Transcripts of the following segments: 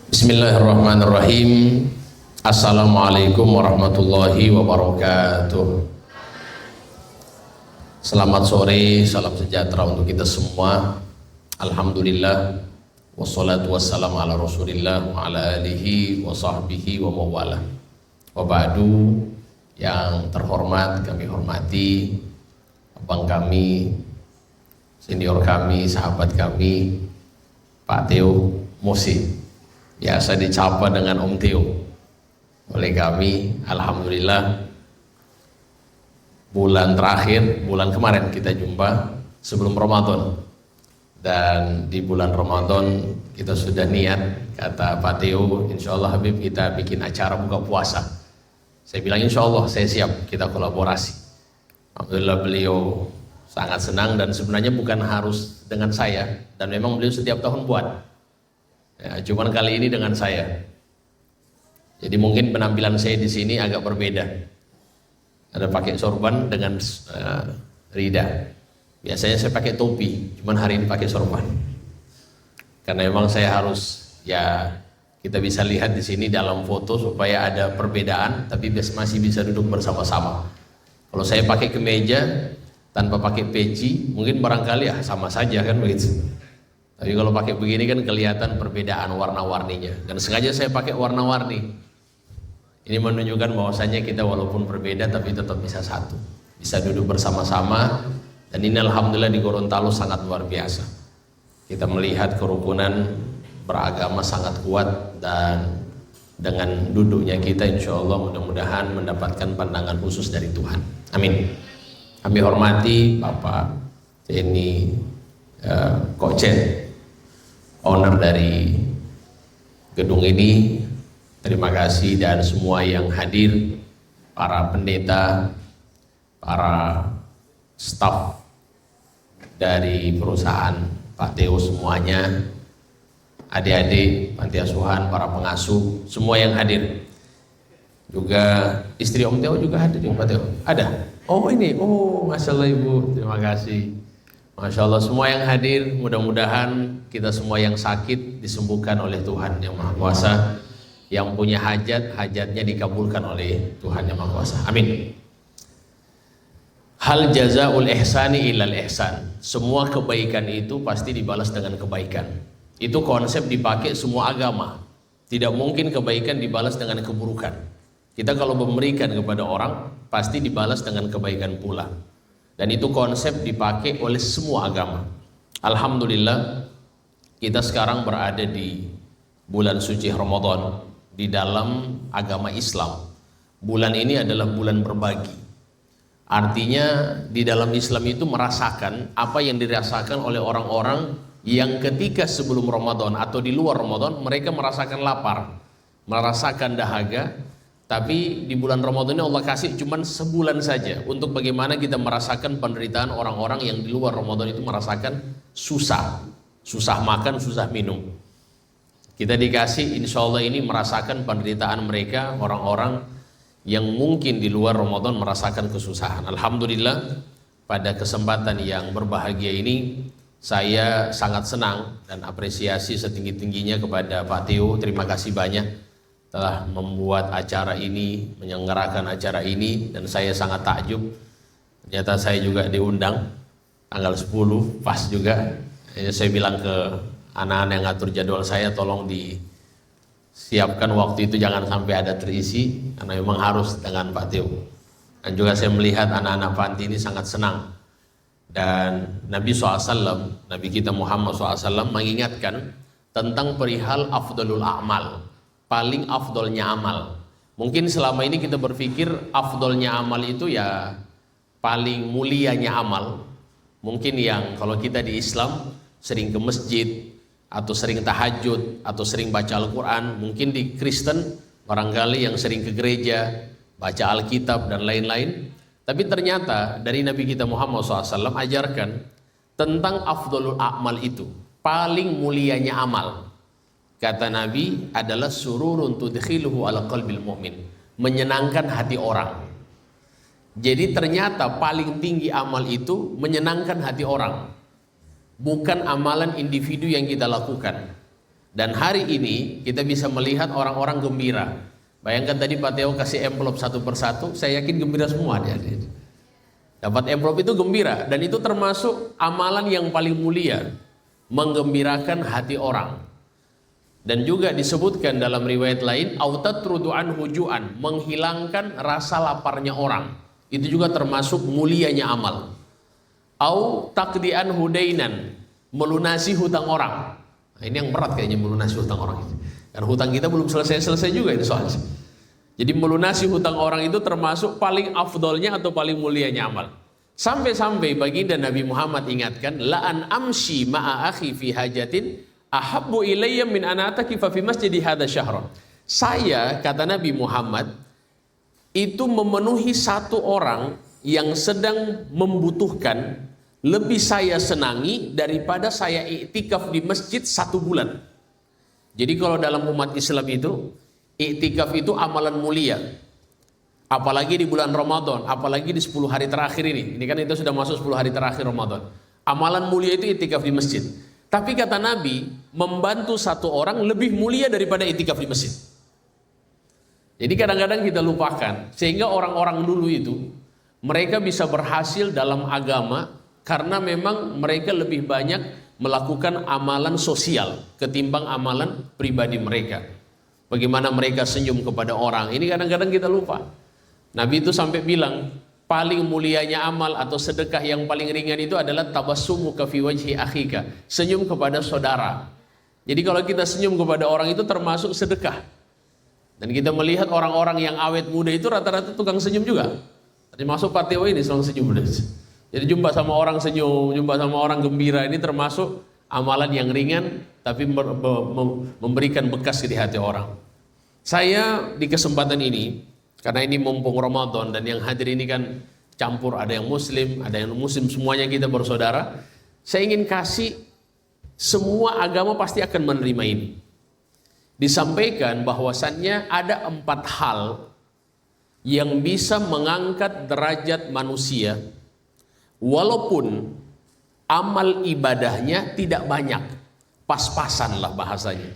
Bismillahirrahmanirrahim. Assalamualaikum warahmatullahi wabarakatuh. Selamat sore, salam sejahtera untuk kita semua. Alhamdulillah, wassalatu wassalamu ala rasulillah wa ala alihi wa sahbihi wa mawala. Wa ba'du, yang terhormat kami hormati abang kami, senior kami, sahabat kami, Pak Theo Mosi, biasa dicapa dengan Om Theo oleh kami. Alhamdulillah, bulan terakhir, bulan kemarin kita jumpa sebelum Ramadan, dan di bulan Ramadan kita sudah niat, kata Pak Theo, insya Allah Habib kita bikin acara buka puasa. Saya bilang insya Allah saya siap, kita kolaborasi. Alhamdulillah beliau sangat senang, dan sebenarnya bukan harus dengan saya, dan memang beliau setiap tahun buat. Ya, cuman kali ini dengan saya. Jadi mungkin penampilan saya di sini agak berbeda. Ada pakai sorban dengan rida. Biasanya saya pakai topi, cuman hari ini pakai sorban. Karena memang saya harus, ya kita bisa lihat di sini dalam foto supaya ada perbedaan, tapi masih bisa duduk bersama-sama. Kalau saya pakai kemeja tanpa pakai peci, mungkin barangkali ya sama saja kan begitu. Tapi kalau pakai begini kan kelihatan perbedaan warna-warninya, dan sengaja saya pakai warna-warni. Ini menunjukkan bahwasanya kita walaupun berbeda tapi tetap bisa satu, bisa duduk bersama-sama. Dan ini alhamdulillah di Gorontalo sangat luar biasa. Kita melihat kerukunan beragama sangat kuat, dan dengan duduknya kita insya Allah mudah-mudahan mendapatkan pandangan khusus dari Tuhan. Amin. Kami hormati Bapak Teni Kokcen, owner dari gedung ini. Terima kasih, dan semua yang hadir, para pendeta, para staf dari perusahaan Pak Theo semuanya, adik-adik panti asuhan, para pengasuh, semua yang hadir. Juga istri Om Theo juga hadir ya Pak Theo? Ada? Oh ini, oh Masya Allah Ibu, terima kasih. Masya Allah, semua yang hadir, mudah-mudahan kita semua yang sakit disembuhkan oleh Tuhan Yang Maha Kuasa. Yang punya hajat, hajatnya dikabulkan oleh Tuhan Yang Maha Kuasa. Amin. Hal jazaul ihsani ilal ihsan. Semua kebaikan itu pasti dibalas dengan kebaikan. Itu konsep dipakai semua agama. Tidak mungkin kebaikan dibalas dengan keburukan. Kita kalau memberikan kepada orang, pasti dibalas dengan kebaikan pula. Dan itu konsep dipakai oleh semua agama. Alhamdulillah, kita sekarang berada di bulan suci Ramadan di dalam agama Islam. Bulan ini adalah bulan berbagi. Artinya di dalam Islam itu merasakan apa yang dirasakan oleh orang-orang yang ketika sebelum Ramadan atau di luar Ramadan mereka merasakan lapar, merasakan dahaga. Tapi di bulan Ramadan ini Allah kasih cuman sebulan saja untuk bagaimana kita merasakan penderitaan orang-orang yang di luar Ramadan itu merasakan susah makan, susah minum. Kita dikasih insya Allah ini merasakan penderitaan mereka, orang-orang yang mungkin di luar Ramadan merasakan kesusahan. Alhamdulillah, pada kesempatan yang berbahagia ini saya sangat senang dan apresiasi setinggi-tingginya kepada Pak Theo. Terima kasih banyak telah membuat acara ini, menyelenggarakan acara ini, dan saya sangat takjub. Ternyata saya juga diundang tanggal 10, pas juga. Saya bilang ke anak-anak yang ngatur jadwal saya, tolong disiapkan waktu itu jangan sampai ada terisi, karena memang harus dengan Pak Theo. Dan juga saya melihat anak-anak panti ini sangat senang. Dan Nabi SAW, Nabi kita Muhammad SAW mengingatkan tentang perihal afdalul a'mal, paling afdolnya amal. Mungkin selama ini kita berpikir afdolnya amal itu ya paling mulianya amal. Mungkin yang kalau kita di Islam sering ke masjid, atau sering tahajud, atau sering baca Al-Quran. Mungkin di Kristen barangkali yang sering ke gereja, baca Alkitab dan lain-lain. Tapi ternyata dari Nabi kita Muhammad SAW ajarkan tentang afdolul a'mal itu, paling mulianya amal. Kata Nabi adalah sururun tudkhiluhu ala qalbil mu'min, menyenangkan hati orang. Jadi ternyata paling tinggi amal itu menyenangkan hati orang, bukan amalan individu yang kita lakukan. Dan hari ini kita bisa melihat orang-orang gembira. Bayangkan tadi Pak Teo kasih amplop satu persatu, saya yakin gembira semua dia. Dapat amplop itu gembira, dan itu termasuk amalan yang paling mulia, menggembirakan hati orang. Dan juga disebutkan dalam riwayat lain, autatrudu anhu ju'an, menghilangkan rasa laparnya orang. Itu juga termasuk mulianya amal. Au taqdi'an hudainan, melunasi hutang orang. Nah, ini yang berat kayaknya, melunasi hutang orang itu. Karena hutang kita belum selesai-selesai juga ini soalnya. Jadi melunasi hutang orang itu termasuk paling afdolnya atau paling mulianya amal. Sampai-sampai baginda Nabi Muhammad ingatkan, la'an amshi ma'a akhi fi hajatin ahabbu ilayya min an atakifa fi masjidi hadha syahran. Saya, kata Nabi Muhammad, itu memenuhi satu orang yang sedang membutuhkan, lebih saya senangi daripada saya iktikaf di masjid 1 bulan. Jadi kalau dalam umat Islam itu, iktikaf itu amalan mulia. Apalagi di bulan Ramadan, apalagi di 10 hari terakhir ini. Ini kan itu sudah masuk 10 hari terakhir Ramadan. Amalan mulia itu iktikaf di masjid. Tapi kata Nabi, membantu satu orang lebih mulia daripada iktikaf di masjid. Jadi kadang-kadang kita lupakan, sehingga orang-orang dulu itu mereka bisa berhasil dalam agama karena memang mereka lebih banyak melakukan amalan sosial ketimbang amalan pribadi mereka. Bagaimana mereka senyum kepada orang, ini kadang-kadang kita lupa. Nabi itu sampai bilang, paling mulianya amal atau sedekah yang paling ringan itu adalah tabassumuka fi wajhi akhika, senyum kepada saudara. Jadi kalau kita senyum kepada orang itu termasuk sedekah. Dan kita melihat orang-orang yang awet muda itu rata-rata tukang senyum juga. Termasuk Pak Teo ini selalu senyum. Jadi jumpa sama orang senyum, jumpa sama orang gembira, ini termasuk amalan yang ringan tapi memberikan bekas di hati orang. Saya di kesempatan ini, karena ini mumpung Ramadan dan yang hadir ini kan campur, ada yang muslim, ada yang muslim, semuanya kita bersaudara. Saya ingin kasih, semua agama pasti akan menerima ini. Disampaikan bahwasannya ada 4 hal yang bisa mengangkat derajat manusia walaupun amal ibadahnya tidak banyak, pas-pasan lah bahasanya.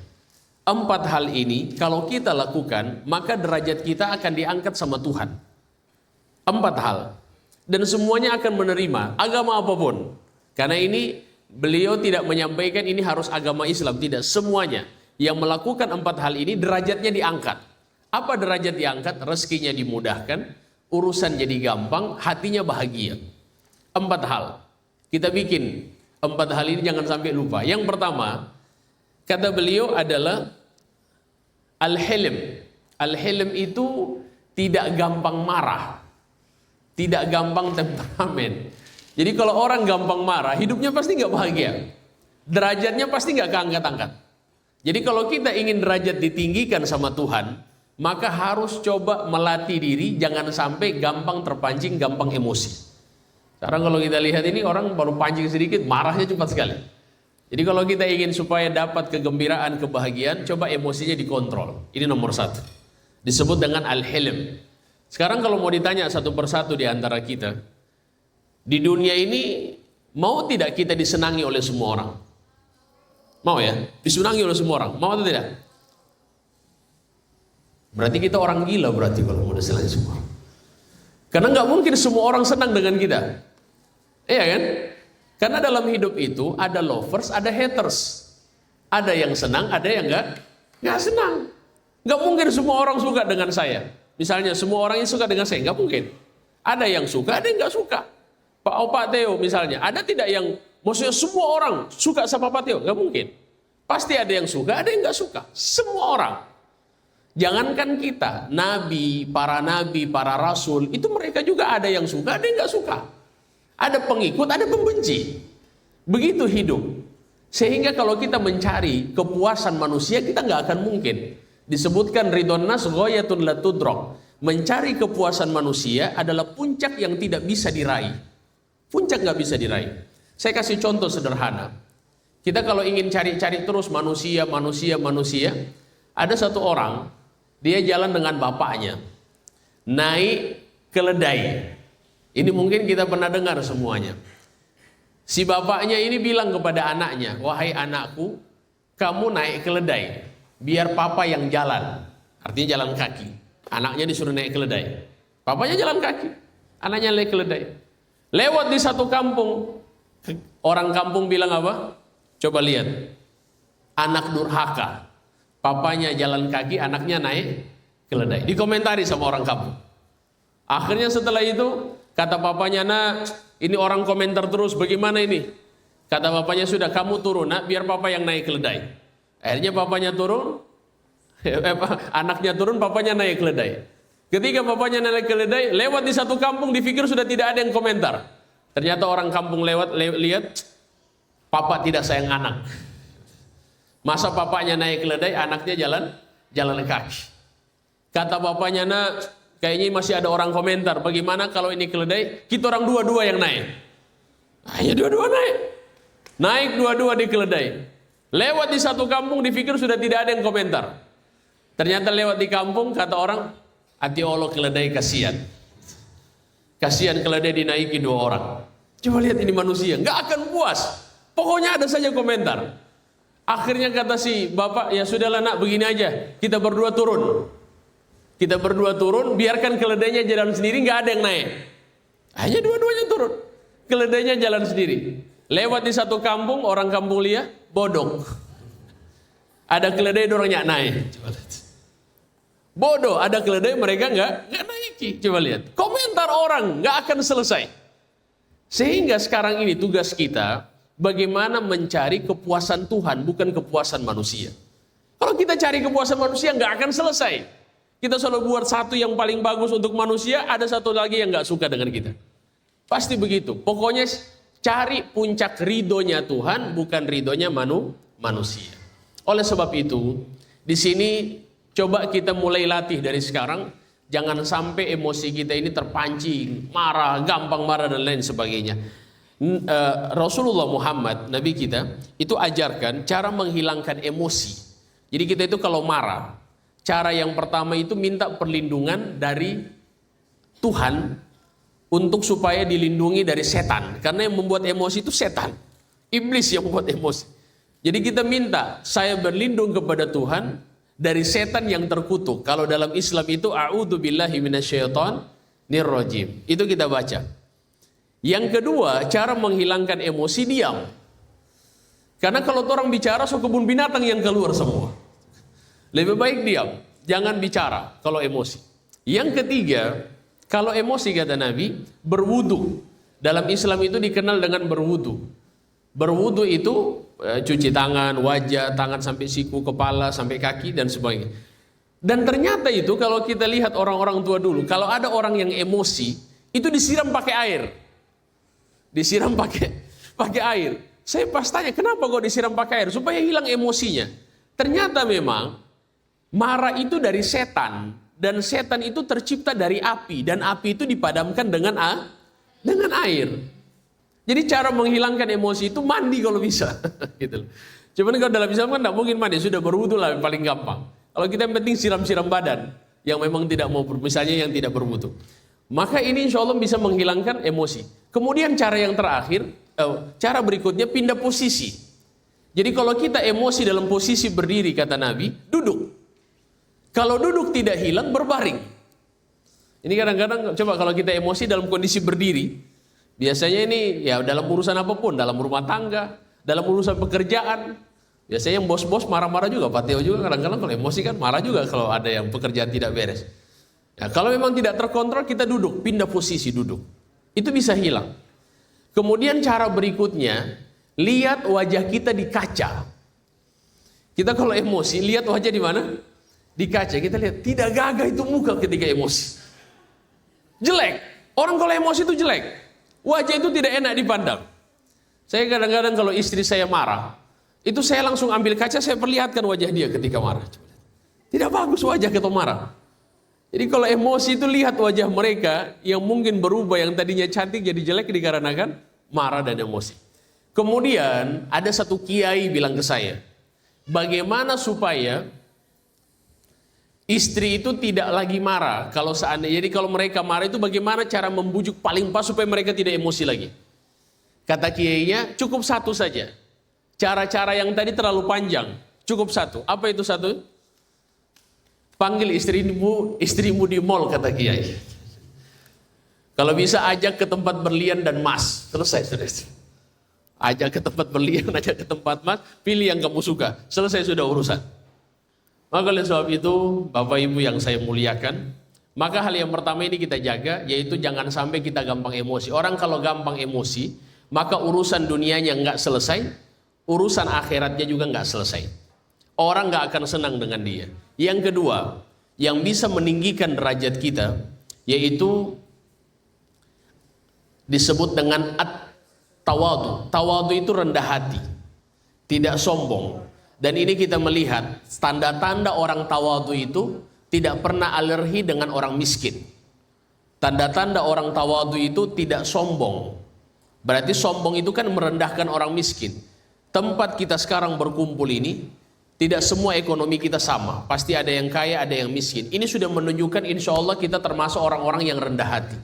4 hal ini kalau kita lakukan, maka derajat kita akan diangkat sama Tuhan. 4 hal, dan semuanya akan menerima agama apapun. Karena ini beliau tidak menyampaikan ini harus agama Islam, tidak, semuanya yang melakukan 4 hal ini derajatnya diangkat. Apa derajat diangkat? Rezekinya dimudahkan, urusan jadi gampang, hatinya bahagia. 4 hal. Kita bikin 4 hal ini, jangan sampai lupa. Yang pertama, kata beliau adalah al-hilm. Al-hilm itu tidak gampang marah, tidak gampang temperamen. Jadi kalau orang gampang marah, hidupnya pasti nggak bahagia, derajatnya pasti nggak keangkat-angkat. Jadi kalau kita ingin derajat ditinggikan sama Tuhan, maka harus coba melatih diri, jangan sampai gampang terpancing, gampang emosi. Sekarang kalau kita lihat ini, orang baru pancing sedikit, marahnya cepat sekali. Jadi kalau kita ingin supaya dapat kegembiraan, kebahagiaan, coba emosinya dikontrol. Ini nomor 1. Disebut dengan al-hilm. Sekarang kalau mau ditanya satu persatu di antara kita, di dunia ini mau tidak kita disenangi oleh semua orang? Mau ya? Disenangi oleh semua orang, mau atau tidak? Berarti kita orang gila berarti kalau mau disenangi semua orang. Karena nggak mungkin semua orang senang dengan kita. Iya kan? Karena dalam hidup itu ada lovers, ada haters. Ada yang senang, ada yang nggak senang. Nggak mungkin semua orang suka dengan saya. Misalnya semua orang yang suka dengan saya, nggak mungkin. Ada yang suka, ada yang nggak suka. Pak Teo misalnya, ada tidak yang maksudnya semua orang suka sama Pak Teo? Nggak mungkin. Pasti ada yang suka, ada yang nggak suka. Semua orang. Jangankan kita, nabi, para rasul, itu mereka juga ada yang suka, ada yang nggak suka. Ada pengikut, ada pembenci. Begitu hidup. Sehingga kalau kita mencari kepuasan manusia, kita nggak akan mungkin. Disebutkan ridhon nas ghayatun la tudrak. Mencari kepuasan manusia adalah puncak yang tidak bisa diraih. Puncak nggak bisa diraih. Saya kasih contoh sederhana. Kita kalau ingin cari-cari terus manusia, ada satu orang, dia jalan dengan bapaknya, naik keledai. Ini mungkin kita pernah dengar semuanya. Si bapaknya ini bilang kepada anaknya, wahai anakku, kamu naik keledai, biar papa yang jalan. Artinya jalan kaki. Anaknya disuruh naik keledai. Papanya jalan kaki, anaknya naik keledai. Lewat di satu kampung, orang kampung bilang apa? Coba lihat, anak durhaka. Papanya jalan kaki, anaknya naik keledai. Dikomentari sama orang kampung. Akhirnya setelah itu, kata papanya, nak, ini orang komentar terus, bagaimana ini? Kata bapaknya, sudah kamu turun, nak, biar papa yang naik keledai. Akhirnya papanya turun, anaknya turun, papanya naik keledai. Ketika bapaknya naik keledai, lewat di satu kampung, dipikir sudah tidak ada yang komentar. Ternyata orang kampung lewat, lihat, papa tidak sayang anak. Masa papanya naik keledai, anaknya jalan kaki. Kata bapaknya, nak, kayaknya masih ada orang komentar, bagaimana kalau ini keledai, kita orang dua-dua yang naik. Hanya dua-dua naik. Naik dua-dua di keledai. Lewat di satu kampung, dipikir sudah tidak ada yang komentar. Ternyata lewat di kampung, kata orang, hati Allah keledai kasihan. Kasihan keledai dinaiki 2 orang. Coba lihat ini manusia, nggak akan puas. Pokoknya ada saja komentar. Akhirnya kata si bapak, ya sudahlah nak, begini aja, kita berdua turun. Kita berdua turun, biarkan keledainya jalan sendiri, nggak ada yang naik. Hanya dua-duanya turun. Keledainya jalan sendiri. Lewat di satu kampung, orang kampung lihat, bodong. Ada keledai, orangnya naik. Coba lihat. Bodoh, ada keledai, mereka nggak naiki. Coba lihat, komentar orang nggak akan selesai. Sehingga sekarang ini tugas kita bagaimana mencari kepuasan Tuhan, bukan kepuasan manusia. Kalau kita cari kepuasan manusia nggak akan selesai. Kita selalu buat satu yang paling bagus untuk manusia, ada satu lagi yang nggak suka dengan kita. Pasti begitu. Pokoknya cari puncak ridhonya Tuhan, bukan ridhonya manusia. Oleh sebab itu, di sini coba kita mulai latih dari sekarang, jangan sampai emosi kita ini terpancing, marah, gampang marah dan lain sebagainya. Rasulullah Muhammad, Nabi kita, itu ajarkan cara menghilangkan emosi. Jadi kita itu kalau marah, cara yang pertama itu minta perlindungan dari Tuhan untuk supaya dilindungi dari setan. Karena yang membuat emosi itu setan, iblis yang membuat emosi. Jadi kita minta, saya berlindung kepada Tuhan dari setan yang terkutuk. Kalau dalam Islam itu a'udzubillahi minasyaitonir rajim. Itu kita baca. Yang kedua, cara menghilangkan emosi, diam. Karena kalau orang bicara, so kebun binatang yang keluar semua. Lebih baik diam, jangan bicara kalau emosi. Yang ketiga, kalau emosi kata Nabi, berwudu. Dalam Islam itu dikenal dengan berwudu. Berwudu itu cuci tangan, wajah, tangan sampai siku, kepala, sampai kaki, dan sebagainya. Dan ternyata itu kalau kita lihat orang-orang tua dulu, kalau ada orang yang emosi, itu disiram pakai air. Disiram pakai air. Saya pas tanya, kenapa kok disiram pakai air? Supaya hilang emosinya. Ternyata memang, marah itu dari setan. Dan setan itu tercipta dari api. Dan api itu dipadamkan dengan air. Jadi cara menghilangkan emosi itu mandi kalau bisa. Gitu. Cuman kalau dalam Islam kan tidak mungkin mandi, sudah berwudu lah yang paling gampang. Kalau kita yang penting siram-siram badan, yang memang tidak mau, misalnya yang tidak berwudu. Maka ini insya Allah bisa menghilangkan emosi. Kemudian cara yang terakhir, cara berikutnya pindah posisi. Jadi kalau kita emosi dalam posisi berdiri kata Nabi, duduk. Kalau duduk tidak hilang, berbaring. Ini kadang-kadang coba kalau kita emosi dalam kondisi berdiri, biasanya ini ya dalam urusan apapun, dalam rumah tangga, dalam urusan pekerjaan. Biasanya yang bos-bos marah-marah juga, Pak Teo juga kadang-kadang kalau emosi kan marah juga kalau ada yang pekerjaan tidak beres. Ya, kalau memang tidak terkontrol kita duduk, pindah posisi duduk. Itu bisa hilang. Kemudian cara berikutnya, lihat wajah kita di kaca. Kita kalau emosi, lihat wajah di mana? Di kaca. Kita lihat, tidak gagah itu muka ketika emosi. Jelek. Orang kalau emosi itu jelek. Wajah itu tidak enak dipandang. Saya kadang-kadang kalau istri saya marah, itu saya langsung ambil kaca, saya perlihatkan wajah dia ketika marah. Tidak bagus wajah ketika marah. Jadi kalau emosi itu lihat wajah mereka yang mungkin berubah, yang tadinya cantik jadi jelek dikarenakan marah dan emosi. Kemudian ada satu kiai bilang ke saya, bagaimana supaya istri itu tidak lagi marah kalau seandainya, jadi kalau mereka marah itu bagaimana cara membujuk paling pas supaya mereka tidak emosi lagi. Kata kiainya, cukup satu saja. Cara-cara yang tadi terlalu panjang. Cukup satu. Apa itu satu? Panggil istrimu di mall, kata Kiai. Kalau bisa ajak ke tempat berlian dan mas. Selesai sudah. Ajak ke tempat berlian, ajak ke tempat mas, pilih yang kamu suka. Selesai sudah urusan. Maka oleh sebab itu, Bapak Ibu yang saya muliakan, maka hal yang pertama ini kita jaga, yaitu jangan sampai kita gampang emosi. Orang kalau gampang emosi, maka urusan dunianya nggak selesai, urusan akhiratnya juga nggak selesai. Orang nggak akan senang dengan dia. Yang kedua, yang bisa meninggikan derajat kita, yaitu disebut dengan at-tawadu. Tawadu itu rendah hati, tidak sombong. Dan ini kita melihat tanda-tanda orang tawadu itu tidak pernah alergi dengan orang miskin. Tanda-tanda orang tawadu itu tidak sombong. Berarti sombong itu kan merendahkan orang miskin. Tempat kita sekarang berkumpul ini, tidak semua ekonomi kita sama. Pasti ada yang kaya, ada yang miskin. Ini sudah menunjukkan insya Allah kita termasuk orang-orang yang rendah hati.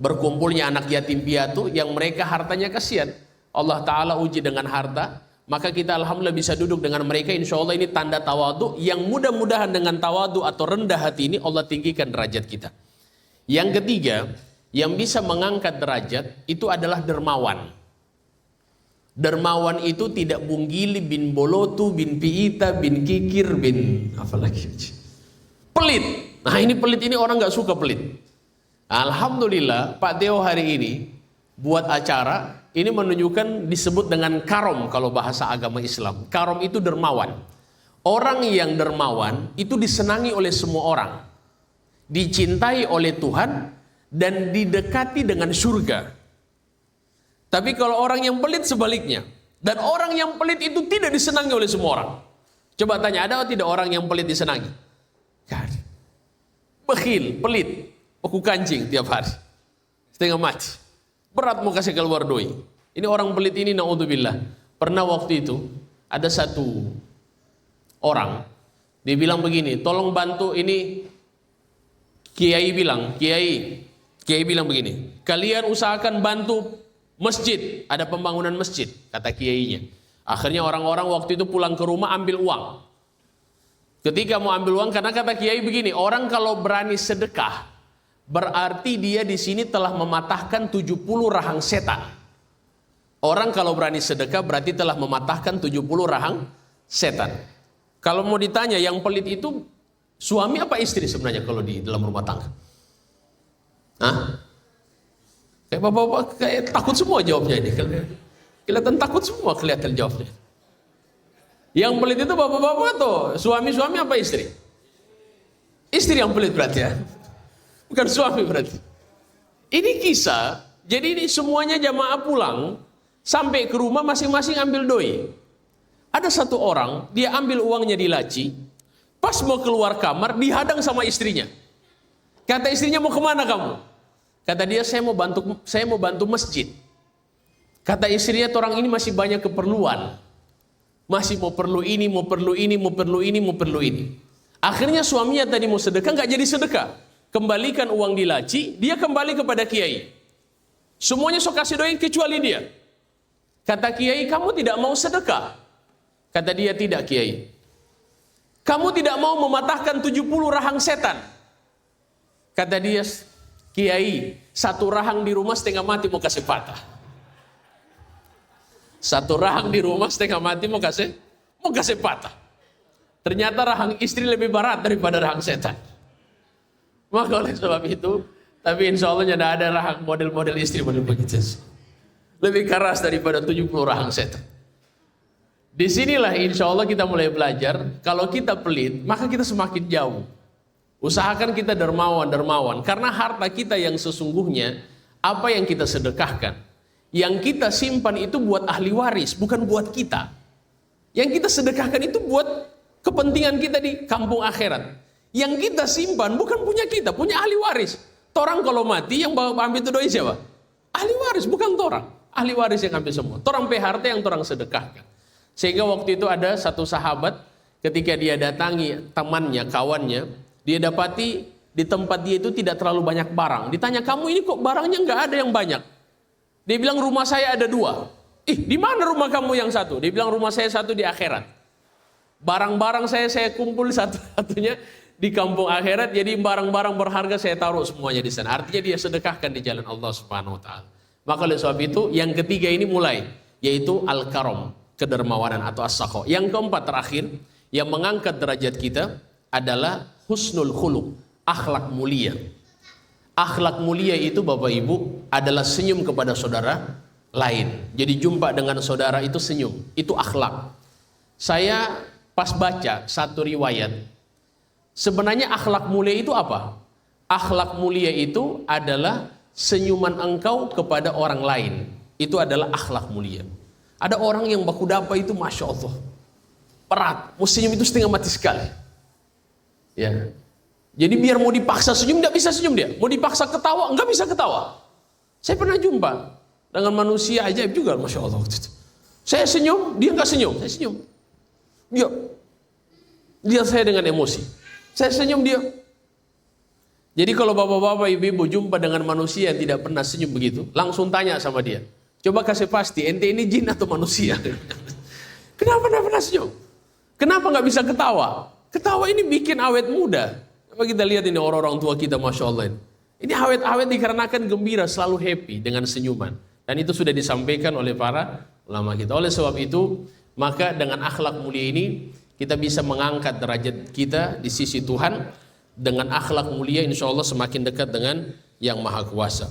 Berkumpulnya anak yatim piatu yang mereka hartanya kasihan. Allah Ta'ala uji dengan harta. Maka kita alhamdulillah bisa duduk dengan mereka. Insya Allah ini tanda tawadu. Yang mudah-mudahan dengan tawadu atau rendah hati ini Allah tinggikan derajat kita. Yang ketiga, yang bisa mengangkat derajat itu adalah dermawan. Dermawan itu tidak Bunggili bin Bolotu bin Piita bin Kikir bin apalagi pelit. Nah ini pelit, ini orang nggak suka pelit. Alhamdulillah Pak Teo hari ini buat acara ini menunjukkan disebut dengan karom kalau bahasa agama Islam. Karom itu dermawan. Orang yang dermawan itu disenangi oleh semua orang, dicintai oleh Tuhan dan didekati dengan surga. Tapi kalau orang yang pelit sebaliknya. Dan orang yang pelit itu tidak disenangi oleh semua orang. Coba tanya, ada atau tidak orang yang pelit disenangi? Gak ada. Bakhil, pelit, aku kancing tiap hari. Setengah mati. Berat mau kasih keluar doi. Ini orang pelit ini, na'udzubillah. Pernah waktu itu, ada satu orang. Dia bilang begini, tolong bantu ini. Kiai bilang begini. Kalian usahakan bantu masjid, ada pembangunan masjid, kata kiainya. Akhirnya orang-orang waktu itu pulang ke rumah ambil uang. Ketika mau ambil uang, karena kata kiai begini, orang kalau berani sedekah, berarti dia di sini telah mematahkan 70 rahang setan. Orang kalau berani sedekah berarti telah mematahkan 70 rahang setan. Kalau mau ditanya yang pelit itu suami apa istri sebenarnya kalau di dalam rumah tangga? Hah? Kayak bapak-bapak kayak takut semua jawabnya ini. Kelihatan takut semua kelihatan jawabnya. Yang pelit itu bapak-bapak atau suami-suami apa istri? Istri yang pelit berarti ya. Bukan suami berarti. Ini kisah. Jadi ini semuanya jamaah pulang. Sampai ke rumah masing-masing ambil doi. Ada satu orang, dia ambil uangnya di laci. Pas mau keluar kamar, dihadang sama istrinya. Kata istrinya, mau kemana kamu? Kata dia, saya mau bantu masjid. Kata istrinya, orang ini masih banyak keperluan. Masih mau perlu ini, mau perlu ini, mau perlu ini, mau perlu ini. Akhirnya suaminya tadi mau sedekah, nggak jadi sedekah. Kembalikan uang di laci, dia kembali kepada kiai. Semuanya sok kasih doi kecuali dia. Kata kiai, kamu tidak mau sedekah? Kata dia, tidak kiai. Kamu tidak mau mematahkan 70 rahang setan? Kata dia, kiai, satu rahang di rumah setengah mati mau kasih patah. Satu rahang di rumah setengah mati mau kasih patah. Ternyata rahang istri lebih berat daripada rahang setan. Maka oleh sebab itu, tapi insya Allah tidak ada rahang model-model istri model begitu. Lebih keras daripada 70 rahang setan. Disinilah insya Allah kita mulai belajar, kalau kita pelit, maka kita semakin jauh. Usahakan kita dermawan. Karena harta kita yang sesungguhnya, apa yang kita sedekahkan, yang kita simpan itu buat ahli waris, bukan buat kita. Yang kita sedekahkan itu buat kepentingan kita di kampung akhirat. Yang kita simpan bukan punya kita, punya ahli waris. Torang kalau mati yang ambil itu doi siapa? Ahli waris, bukan torang. Ahli waris yang ambil semua. Torang harta yang torang sedekahkan. Sehingga waktu itu ada satu sahabat, ketika dia datangi temannya, kawannya, dia dapati di tempat dia itu tidak terlalu banyak barang. Ditanya, kamu ini kok barangnya nggak ada yang banyak? Dia bilang, rumah saya ada 2. Di mana rumah kamu yang satu? Dia bilang, rumah saya satu di akhirat. Barang-barang saya kumpul satu-satunya di kampung akhirat, jadi barang-barang berharga saya taruh semuanya di sana. Artinya dia sedekahkan di jalan Allah Subhanahu wa taala. Maka oleh sebab itu yang ketiga ini mulai, yaitu al-karam, kedermawanan atau as-sakha. Yang keempat terakhir yang mengangkat derajat kita adalah husnul khuluq, akhlak mulia. Akhlak mulia itu Bapak Ibu adalah senyum kepada saudara lain. Jadi jumpa dengan saudara itu senyum, itu akhlak. Saya pas baca satu riwayat, sebenarnya akhlak mulia itu apa? Akhlak mulia itu adalah senyuman engkau kepada orang lain. Itu adalah akhlak mulia. Ada orang yang baku dapa itu Masya Allah, perat, mau senyum itu setengah mati sekali. Ya. Jadi biar mau dipaksa senyum, tidak bisa senyum dia. Mau dipaksa ketawa, nggak bisa ketawa. Saya pernah jumpa dengan manusia ajaib juga, Masya Allah. Saya senyum, dia nggak senyum. Saya senyum. Dia saya dengan emosi. Saya senyum dia. Jadi kalau bapak-bapak, ibu-ibu jumpa dengan manusia yang tidak pernah senyum begitu, langsung tanya sama dia. Coba kasih pasti, ente ini jin atau manusia? Kenapa tidak pernah senyum? Kenapa nggak bisa ketawa? Ketawa ini bikin awet muda. Coba kita lihat ini orang-orang tua kita, Masya Allah ini. Ini awet-awet dikarenakan gembira, selalu happy dengan senyuman. Dan itu sudah disampaikan oleh para ulama kita. Oleh sebab itu, maka dengan akhlak mulia ini, kita bisa mengangkat derajat kita di sisi Tuhan. Dengan akhlak mulia, insya Allah semakin dekat dengan Yang Maha Kuasa.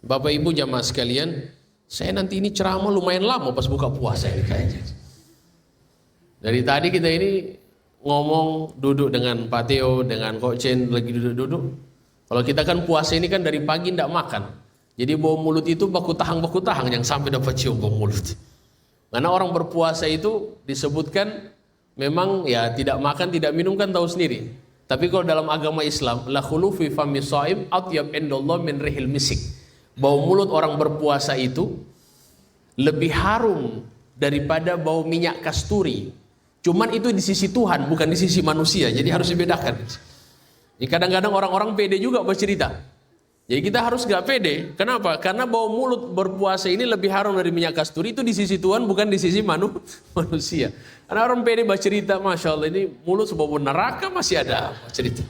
Bapak Ibu jamaah sekalian, saya nanti ini ceramah lumayan lama pas buka puasa ini kayaknya. Dari tadi kita ini ngomong, duduk dengan Pak Theo, dengan Kok Chen, lagi duduk-duduk. Kalau kita kan puasa ini kan dari pagi tidak makan. Jadi bau mulut itu baku tahang yang sampai dapat cium bau mulut. Karena orang berpuasa itu disebutkan memang ya tidak makan, tidak minum kan tahu sendiri. Tapi kalau dalam agama Islam, la khulu fi fami shaim atyab indallah min rihil misik. Bau mulut orang berpuasa itu lebih harum daripada bau minyak kasturi. Cuman itu di sisi Tuhan, bukan di sisi manusia. Jadi harus dibedakan. Jadi kadang-kadang orang-orang pede juga bercerita. Jadi kita harus gak pede. Kenapa? Karena bau mulut berpuasa ini lebih harum dari minyak kasturi. Itu di sisi Tuhan, bukan di sisi manusia. Karena orang pede bercerita, Masya Allah ini mulut sebab neraka masih ada cerita.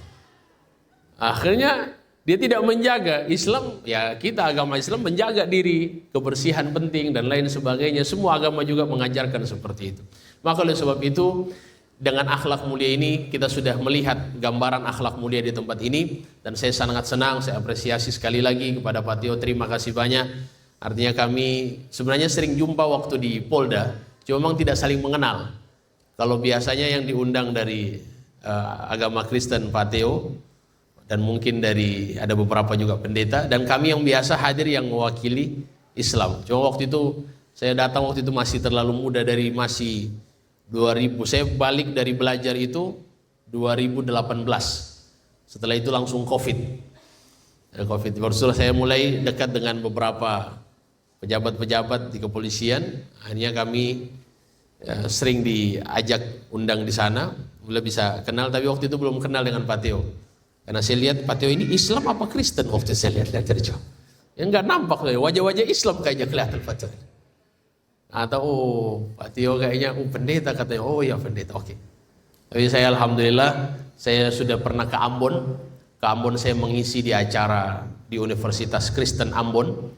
Akhirnya dia tidak menjaga. Islam, ya kita agama Islam menjaga diri, kebersihan penting dan lain sebagainya. Semua agama juga mengajarkan seperti itu. Maka oleh sebab itu, dengan akhlak mulia ini kita sudah melihat gambaran akhlak mulia di tempat ini. Dan saya sangat senang, saya apresiasi sekali lagi kepada Pak Tio, terima kasih banyak. Artinya kami sebenarnya sering jumpa waktu di Polda, cuma memang tidak saling mengenal. Kalau biasanya yang diundang dari agama Kristen Pak Tio, dan mungkin dari ada beberapa juga pendeta, dan kami yang biasa hadir yang mewakili Islam. Cuma waktu itu saya datang waktu itu masih terlalu muda, dari masih 2000. Saya balik dari belajar itu 2018. Setelah itu langsung COVID. Baru saya mulai dekat dengan beberapa pejabat-pejabat di kepolisian. Akhirnya kami sering diajak undang di sana, mulai bisa kenal. Tapi waktu itu belum kenal dengan Pak Teo. Karena saya lihat Pak Teo ini Islam apa Kristen waktu saya lihat dari jauh. Ya nggak nampak wajah-wajah Islam kayaknya kelihatan Pak Teo. Atau Pak Tio kayaknya pendeta, katanya ya pendeta, oke. Tapi saya alhamdulillah saya sudah pernah ke Ambon. Ke Ambon saya mengisi di acara di Universitas Kristen Ambon.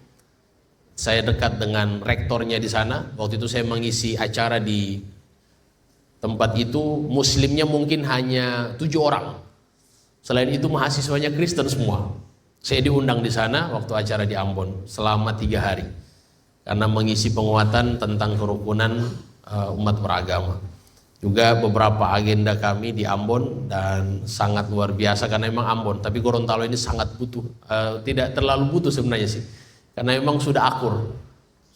Saya dekat dengan rektornya di sana. Waktu itu saya mengisi acara di tempat itu, muslimnya mungkin hanya 7 orang. Selain itu mahasiswanya Kristen semua. Saya diundang di sana waktu acara di Ambon selama 3 hari. Karena mengisi penguatan tentang kerukunan umat beragama. Juga beberapa agenda kami di Ambon dan sangat luar biasa karena memang Ambon, tapi Gorontalo ini sangat butuh, tidak terlalu butuh sebenarnya sih. Karena memang sudah akur,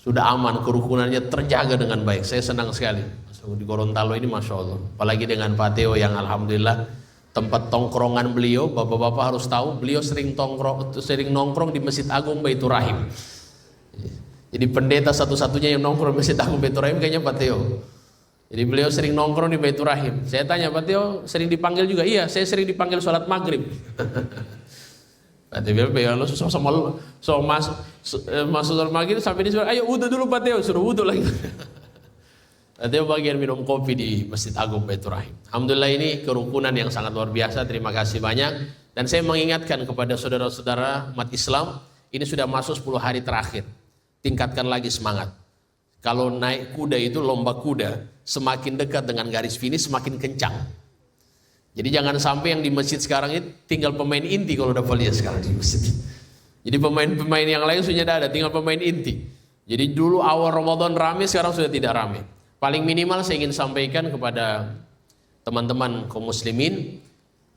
sudah aman, kerukunannya terjaga dengan baik. Saya senang sekali di Gorontalo ini, Masya Allah. Apalagi dengan Pak Teo yang alhamdulillah tempat tongkrongan beliau, bapak-bapak harus tahu, beliau sering nongkrong di Masjid Agung Baitur Rahim. Jadi pendeta satu-satunya yang nongkrong di Masjid Agung Baitur Rahim kayaknya Pak Teo. Jadi beliau sering nongkrong di Baitur Rahim. Saya tanya, Pak Teo sering dipanggil juga? Iya, saya sering dipanggil sholat maghrib. Pak Teo bilang, lo masuk sholat maghrib sampai disuruh, ayo wudhu dulu Pak Teo, suruh wudhu lagi. Atau bagian minum kopi di Masjid Agung Baitur Rahim. Alhamdulillah ini kerukunan yang sangat luar biasa. Terima kasih banyak. Dan saya mengingatkan kepada saudara-saudara umat Islam, ini sudah masuk 10 hari terakhir. Tingkatkan lagi semangat. Kalau naik kuda itu lomba kuda, semakin dekat dengan garis finish semakin kencang. Jadi jangan sampai yang di masjid sekarang itu tinggal pemain inti kalau udah lihat sekarang di masjid. Jadi pemain-pemain yang lain sudah ada, tinggal pemain inti. Jadi dulu awal Ramadan ramai, sekarang sudah tidak ramai. Paling minimal saya ingin sampaikan kepada teman-teman kaum muslimin,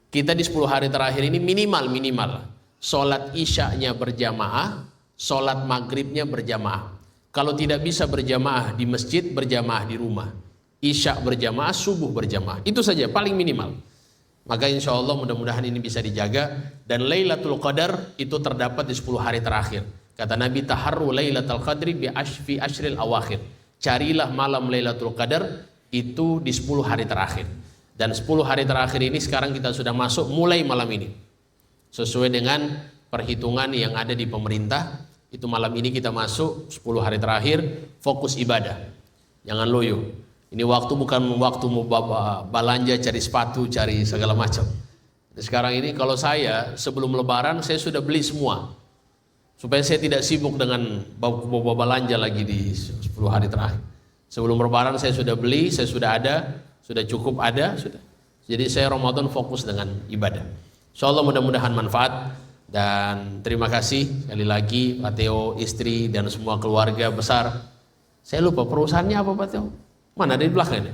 kita di 10 hari terakhir ini minimal sholat isya'nya berjamaah, sholat maghribnya berjamaah. Kalau tidak bisa berjamaah di masjid, berjamaah di rumah. Isya berjamaah, subuh berjamaah. Itu saja paling minimal. Maka insya Allah mudah-mudahan ini bisa dijaga. Dan Lailatul Qadar itu terdapat di 10 hari terakhir. Kata Nabi, taharru Lailatul Qadri fi ashril awakhir. Carilah malam Lailatul Qadar itu di 10 hari terakhir. Dan 10 hari terakhir ini sekarang kita sudah masuk mulai malam ini. Sesuai dengan perhitungan yang ada di pemerintah, itu malam ini kita masuk 10 hari terakhir, fokus ibadah. Jangan loyo. Ini waktu bukan waktu mau belanja, cari sepatu, cari segala macam. Sekarang ini kalau saya sebelum lebaran saya sudah beli semua. Supaya saya tidak sibuk dengan bawa belanja lagi di 10 hari terakhir. Sebelum lebaran saya sudah beli, saya sudah ada, sudah cukup ada, sudah. Jadi saya Ramadan fokus dengan ibadah. Insyaallah mudah-mudahan manfaat. Dan terima kasih sekali lagi Pak Teo, istri dan semua keluarga besar. Saya lupa perusahaannya apa Pak Teo? Mana ada di belakang ini?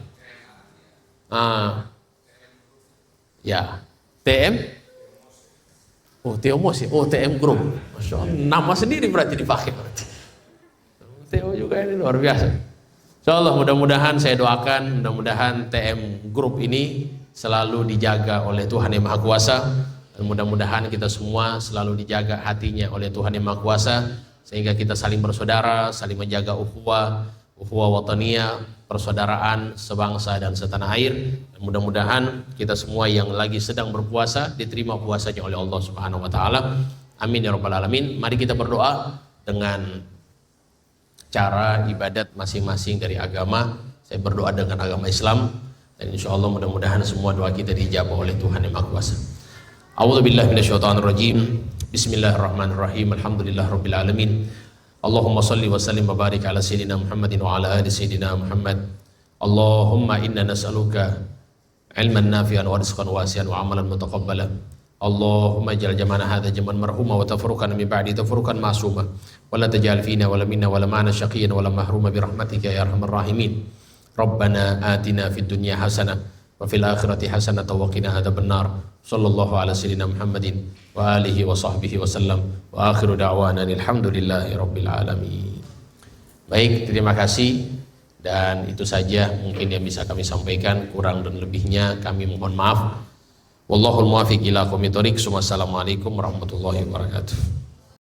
Ya, TM. Oh, Teo Mos ya? Oh, TM Group. Masya Allah. Nama sendiri berarti dipakai berarti. Teo juga ini luar biasa. Insyaallah mudah-mudahan saya doakan, mudah-mudahan TM Group ini selalu dijaga oleh Tuhan Yang Maha Kuasa. Dan mudah-mudahan kita semua selalu dijaga hatinya oleh Tuhan Yang Maha Kuasa. Sehingga kita saling bersaudara, saling menjaga ukhuwah wataniyah, persaudaraan sebangsa dan setanah air. Dan mudah-mudahan kita semua yang lagi sedang berpuasa diterima puasanya oleh Allah Subhanahu wa taala. Amin ya rabbal alamin. Mari kita berdoa dengan cara ibadat masing-masing dari agama. Saya berdoa dengan agama Islam dan insyaallah mudah-mudahan semua doa kita dijabah oleh Tuhan Yang Maha Kuasa. A'udzubillahi minasyaitonirrajim. Bismillahirrahmanirrahim. Alhamdulillahirabbil alamin. Allahumma salli wa sallim wa barik ala sayyidina Muhammadin wa ala ali sayyidina Muhammad. Allahumma inna nas'aluka ilman nafi'an wa rizqan wasi'an wa amalan mutaqabbalan. Allahumma ij'al jam'ana hadha jam'an marhuma wa tafruqana min ba'di tafruqan ma'suma wa la taj'al fina wa la minna wa la ma'ana syaqiyyan wa la mahruma bi rahmatika ya arhamar rahimin. Rabbana atina fid dunya hasanah wa fil akhirati hasanah wa qina adzabannar. Sallallahu ala sayyidina Muhammadin wa alihi wa sahbihi wa sallam wa akhiru da'wana alhamdulillahi rabbil alamin. Baik, terima kasih dan itu saja mungkin yang bisa kami sampaikan, kurang dan lebihnya kami mohon maaf. Wallahul muwaffiq ila aqwamit thoriq. Wassalamualaikum warahmatullahi wabarakatuh.